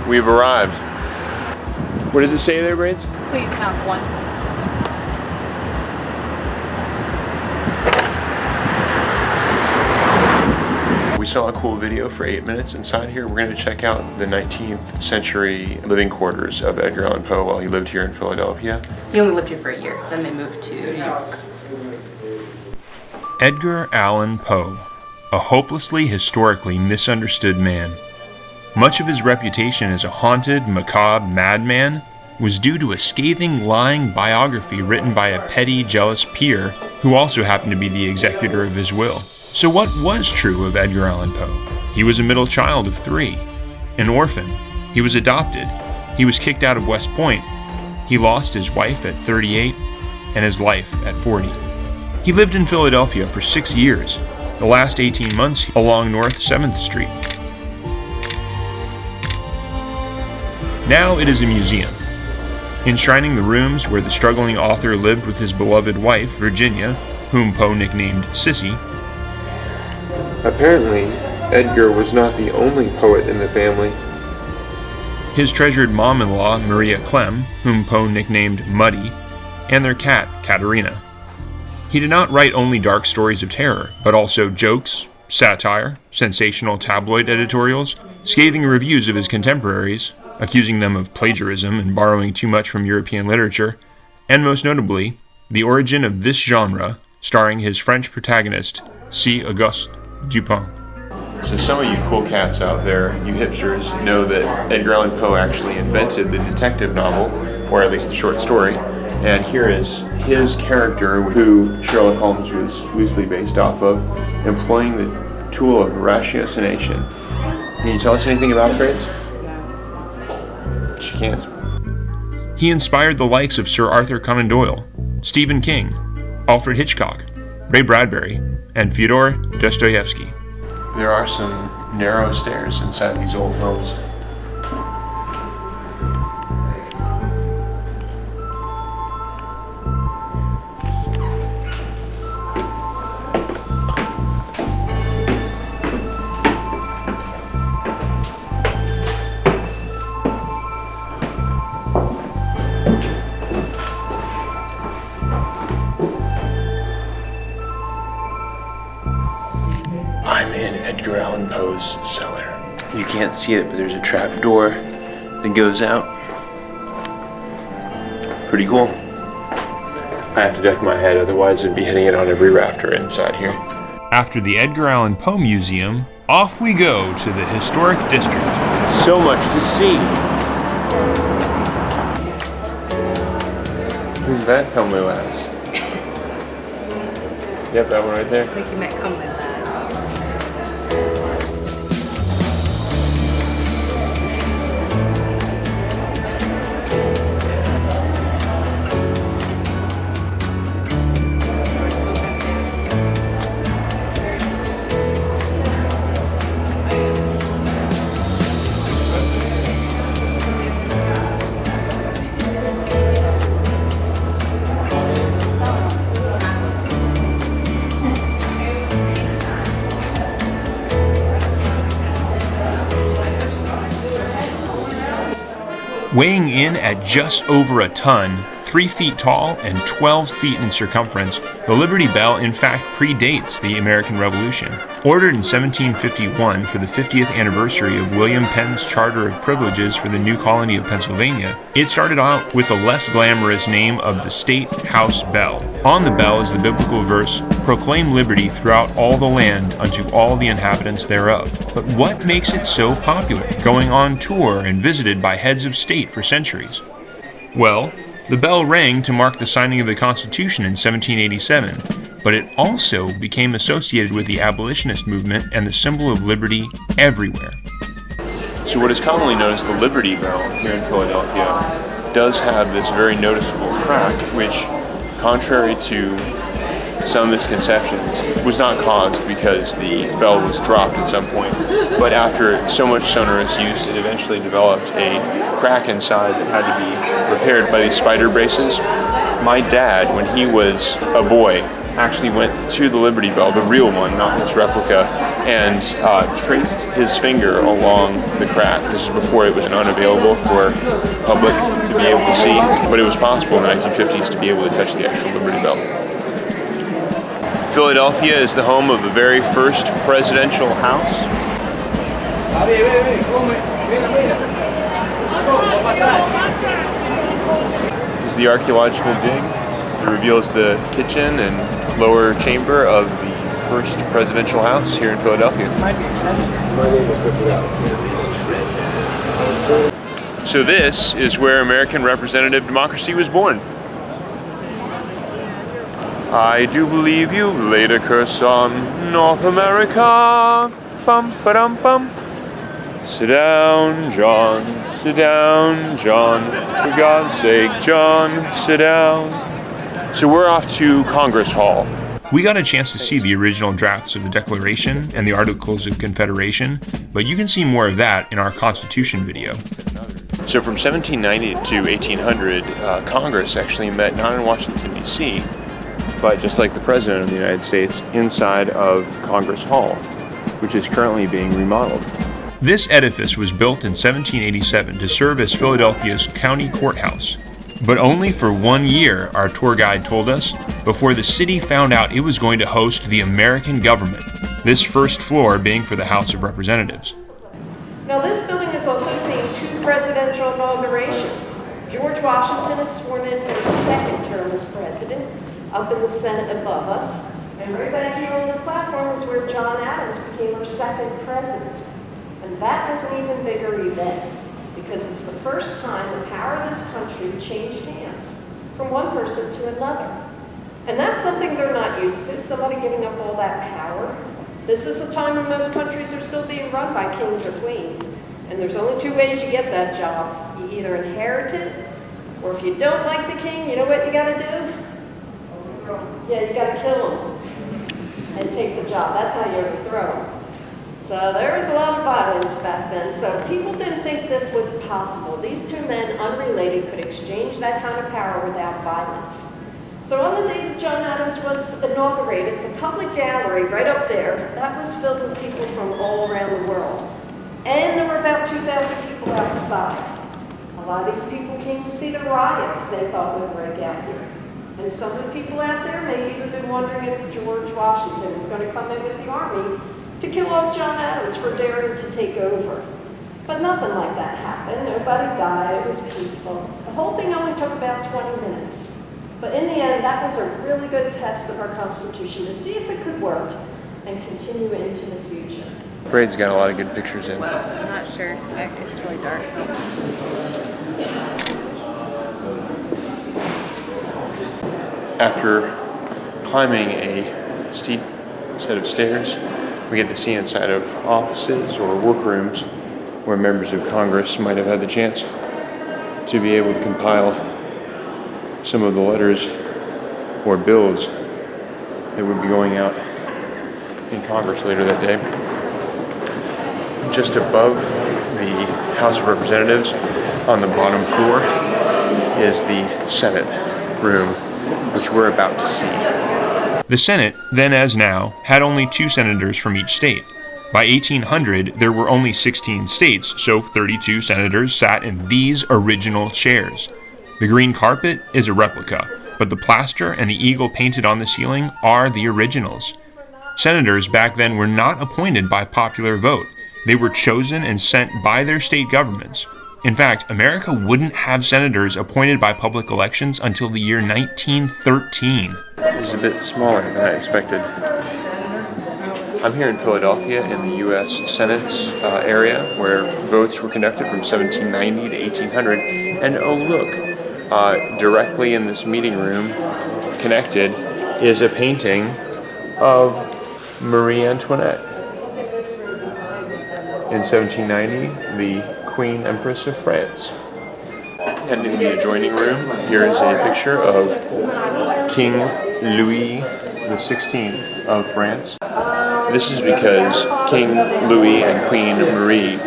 we've arrived. What does it say there, Braids? Please knock once. We saw a cool video for 8 minutes inside here. We're going to check out the 19th century living quarters of Edgar Allan Poe while he lived here in Philadelphia. He only lived here for a year, then they moved to New York. Edgar Allan Poe, a hopelessly historically misunderstood man. Much of his reputation as a haunted, macabre madman was due to a scathing, lying biography written by a petty, jealous peer who also happened to be the executor of his will. So what was true of Edgar Allan Poe? He was a middle child of 3, an orphan. He was adopted. He was kicked out of West Point. He lost his wife at 38 and his life at 40. He lived in Philadelphia for 6 years, the last 18 months along North 7th Street. Now it is a museum, enshrining the rooms where the struggling author lived with his beloved wife, Virginia, whom Poe nicknamed Sissy. Apparently, Edgar was not the only poet in the family. His treasured mom-in-law, Maria Clem, whom Poe nicknamed Muddy, and their cat, Katerina. He did not write only dark stories of terror, but also jokes, satire, sensational tabloid editorials, scathing reviews of his contemporaries, accusing them of plagiarism and borrowing too much from European literature, and most notably, the origin of this genre, starring his French protagonist, C. Auguste Dupin. So some of you cool cats out there, you hipsters, know that Edgar Allan Poe actually invented the detective novel, or at least the short story. And here is his character, who Sherlock Holmes was loosely based off of, employing the tool of ratiocination. Can you tell us anything about it, Braids? Yes. She can't. He inspired the likes of Sir Arthur Conan Doyle, Stephen King, Alfred Hitchcock, Ray Bradbury, and Fyodor Dostoevsky. There are some narrow stairs inside these old homes. I'm in Edgar Allan Poe's cellar. You can't see it, but there's a trap door that goes out. Pretty cool. I have to duck my head, otherwise I'd be hitting it on every rafter inside here. After the Edgar Allan Poe Museum, off we go to the historic district. So much to see. Who's that comely lass? Yep, that one right there. I think you meant come with that. Weighing in at just over a ton, 3 feet tall and 12 feet in circumference, the Liberty Bell in fact predates the American Revolution. Ordered in 1751 for the 50th anniversary of William Penn's Charter of Privileges for the new colony of Pennsylvania, it started out with the less glamorous name of the State House Bell. On the bell is the biblical verse, "Proclaim liberty throughout all the land unto all the inhabitants thereof." But what makes it so popular, going on tour and visited by heads of state for centuries? Well, the bell rang to mark the signing of the Constitution in 1787, but it also became associated with the abolitionist movement and the symbol of liberty everywhere. So what is commonly known as the Liberty Bell here in Philadelphia does have this very noticeable crack, which, contrary to some misconceptions, was not caused because the bell was dropped at some point. But after so much sonorous use, it eventually developed a crack inside that had to be repaired by these spider braces. My dad, when he was a boy, actually went to the Liberty Bell, the real one, not this replica, and traced his finger along the crack. This is before it was unavailable for public to be able to see, but it was possible in the 1950s to be able to touch the actual Liberty Bell. Philadelphia is the home of the very first presidential house. This is the archaeological dig. It reveals the kitchen and lower chamber of the first presidential house here in Philadelphia. So this is where American representative democracy was born. I do believe you've laid a curse on North America. Bum ba-dum bum. Sit down, John. Sit down, John. For God's sake, John, sit down. So we're off to Congress Hall. We got a chance to see the original drafts of the Declaration and the Articles of Confederation, but you can see more of that in our Constitution video. So from 1790 to 1800, Congress actually met not in Washington, D.C., but just like the President of the United States, inside of Congress Hall, which is currently being remodeled. This edifice was built in 1787 to serve as Philadelphia's county courthouse, but only for 1 year, our tour guide told us, before the city found out it was going to host the American government, this first floor being for the House of Representatives. Now this building has also seen 2 presidential inaugurations. George Washington is sworn in for his 2nd term as president, up in the Senate above us. And right back here on this platform is where John Adams became our 2nd president. And that was an even bigger event, because it's the first time the power of this country changed hands from one person to another. And that's something they're not used to, somebody giving up all that power. This is a time when most countries are still being run by kings or queens. And there's only 2 ways you get that job. You either inherit it, or if you don't like the king, you know what you gotta do? Yeah, you gotta kill him and take the job. That's how you overthrow him. So there was a lot of violence back then. So people didn't think this was possible. These 2 men, unrelated, could exchange that kind of power without violence. So on the day that John Adams was inaugurated, the public gallery right up there, that was filled with people from all around the world. And there were about 2,000 people outside. A lot of these people came to see the riots they thought would break out here. And some of the people out there may have even been wondering if George Washington was going to come in with the army to kill off John Adams for daring to take over. But nothing like that happened. Nobody died. It was peaceful. The whole thing only took about 20 minutes. But in the end, that was a really good test of our Constitution to see if it could work and continue into the future. Braids got a lot of good pictures in. I'm not sure. It's really dark. After climbing a steep set of stairs, we get to see inside of offices or workrooms where members of Congress might have had the chance to be able to compile some of the letters or bills that would be going out in Congress later that day. Just above the House of Representatives, on the bottom floor, is the Senate room, which we're about to see. The Senate, then as now, had only 2 senators from each state. By 1800, there were only 16 states, so 32 senators sat in these original chairs. The green carpet is a replica, but the plaster and the eagle painted on the ceiling are the originals. Senators back then were not appointed by popular vote. They were chosen and sent by their state governments. In fact, America wouldn't have senators appointed by public elections until the year 1913. It was a bit smaller than I expected. I'm here in Philadelphia in the U.S. Senate's area where votes were conducted from 1790 to 1800. And oh look, directly in this meeting room, connected, is a painting of Marie Antoinette. In 1790, the Queen Empress of France. And in the adjoining room, here is a picture of King Louis XVI of France. This is because King Louis and Queen Marie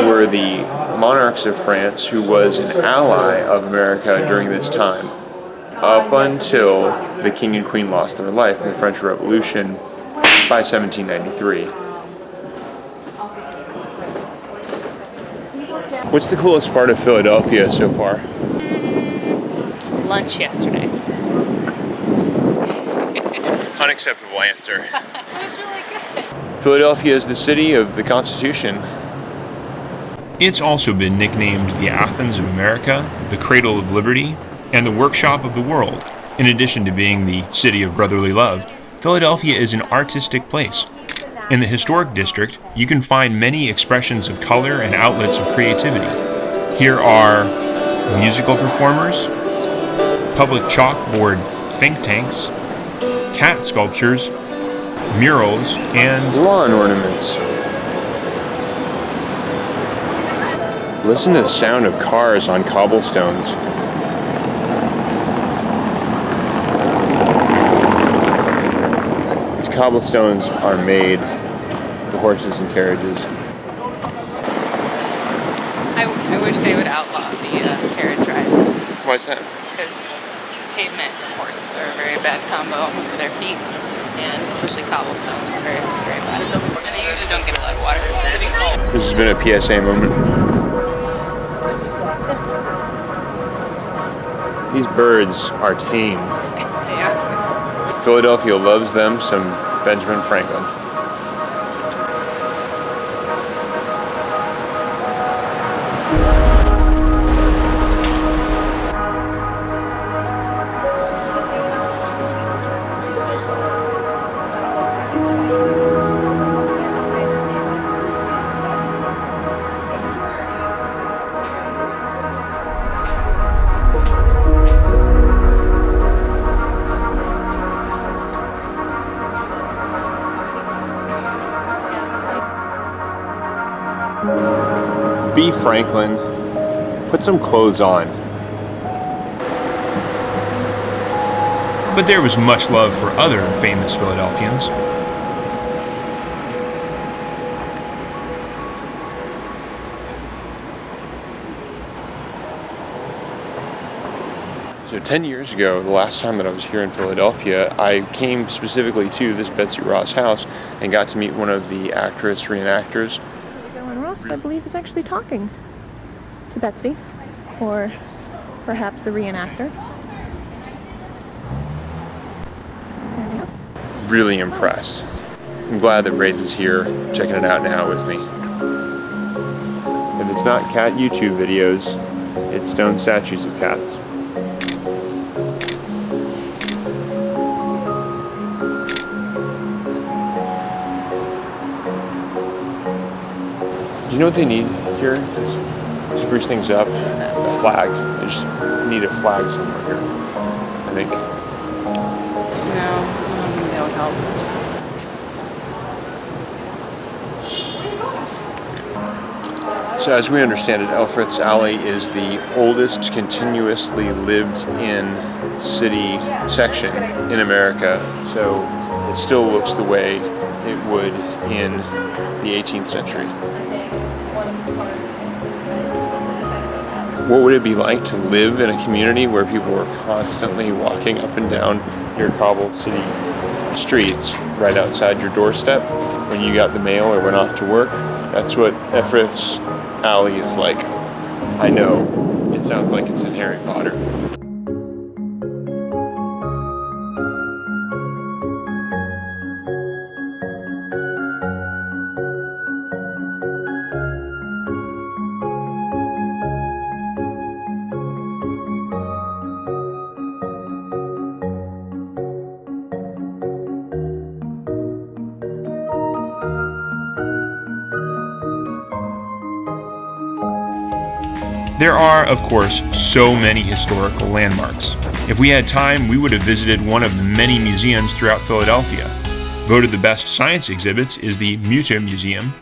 were the monarchs of France who was an ally of America during this time, up until the King and Queen lost their life in the French Revolution by 1793. What's the coolest part of Philadelphia so far? Lunch yesterday. Unacceptable answer. It was really good. Philadelphia is the city of the Constitution. It's also been nicknamed the Athens of America, the Cradle of Liberty, and the Workshop of the World. In addition to being the city of brotherly love, Philadelphia is an artistic place. In the historic district, you can find many expressions of color and outlets of creativity. Here are musical performers, public chalkboard think tanks, cat sculptures, murals, and lawn ornaments. Listen to the sound of cars on cobblestones. These cobblestones are made for horses and carriages. I wish they would outlaw the carriage rides, Why is that? because pavement and horses are a very bad combo with their feet, and especially cobblestones, very, very bad. And they usually don't get a lot of water in the city. This has been a PSA moment. These birds are tame. Yeah. Philadelphia loves them some Benjamin Franklin. Be Franklin, put some clothes on. but there was much love for other famous Philadelphians. So 10 years ago, the last time that I was here in Philadelphia, I came specifically to this Betsy Ross house and got to meet one of the actress reenactors. Edgar Allan Ross, I believe, is actually talking to Betsy, or perhaps a reenactor. Really impressed. I'm glad that Braids is here, checking it out now with me. If it's not cat YouTube videos, it's stone statues of cats. Do you know what they need here to spruce things up? What's that? A flag. They just need a flag somewhere here, I think. No, I don't think that would help. So as we understand it, Elfreth's Alley is the oldest continuously lived in city section in America. So it still looks the way it would in the 18th century. What would it be like to live in a community where people were constantly walking up and down your cobbled city streets right outside your doorstep when you got the mail or went off to work? That's what Elfreth's Alley is like. I know, it sounds like it's in Harry Potter. There are, of course, so many historical landmarks. If we had time, we would have visited one of the many museums throughout Philadelphia. Voted the best science exhibits is the Muta Museum.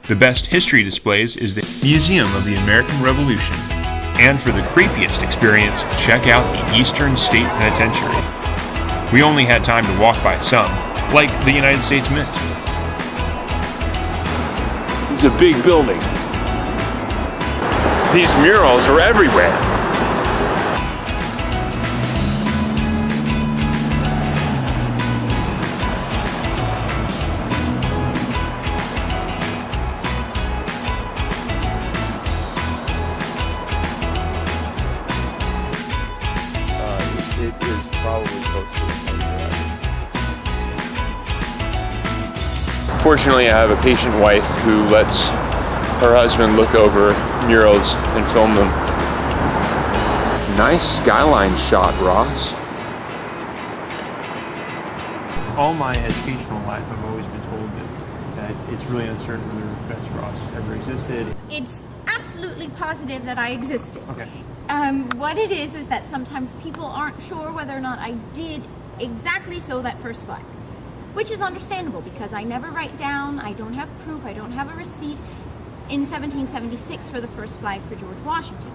The best history displays is the Museum of the American Revolution. And for the creepiest experience, check out the Eastern State Penitentiary. We only had time to walk by some, like the United States Mint. It's a big building. These murals are everywhere. Fortunately, I have a patient wife who lets her husband look over murals and film them. Nice skyline shot, Ross. All my educational life, I've always been told that it's really uncertain whether Betsy Ross ever existed. It's absolutely positive that I existed. Okay. What it is that sometimes people aren't sure whether or not I did exactly sew that first flag, which is understandable because I never write down, I don't have proof, I don't have a receipt in 1776 for the first flag for George Washington.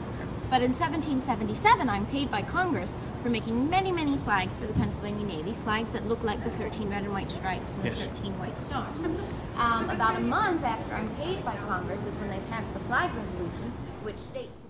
But in 1777, I'm paid by Congress for making many, many flags for the Pennsylvania Navy, flags that look like the 13 red and white stripes and the 13 white stars. About a month after I'm paid by Congress is when they passed the flag resolution, which states